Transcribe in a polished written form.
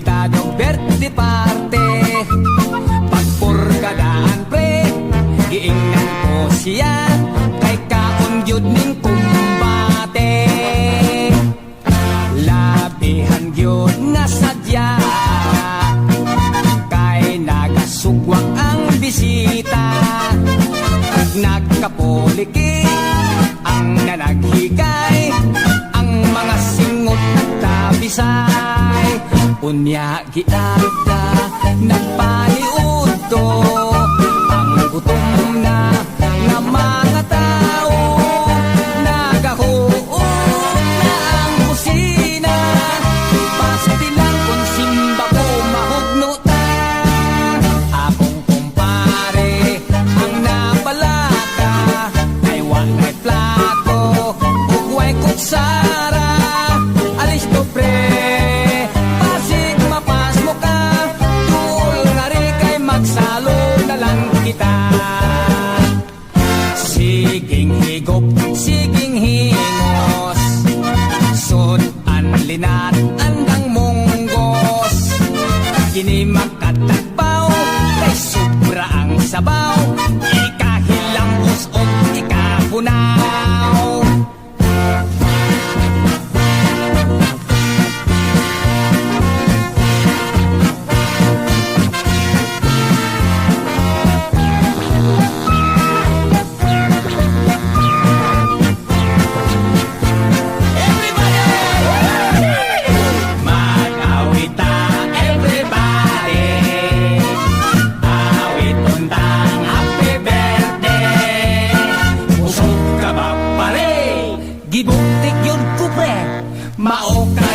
imbitadong birthday party. Pagpurkadaan pre, giingnan ko siya, kay kaon yun ning kumbate. Labihan yun nga sadya, kay nagasugwang ang bisita. Nagkapuliki ang nanaghikay, ang mga singot nagtabisay. Unya giarda nagpaliud to, ang gutom na nga mga tao. Nagahuon na ang kusina, pastilan kung simba ko mahugno ta. Akong kumpare ang napalaka, ay walay plato ug way kutsara. Alis to pre, pasig mapas mo ka, tuol nga ri kay magsalo na lang kita. Siging higop, siging hingos, sud anlinat andang munggos. Kini makatagpaw, kay sobra ang sabaw, ikahilambos o ikapunaw. Mag-awita, everybody. Awit untang happy birthday. Usog ka ba pare? Gibuktik yun ko pre, mao ka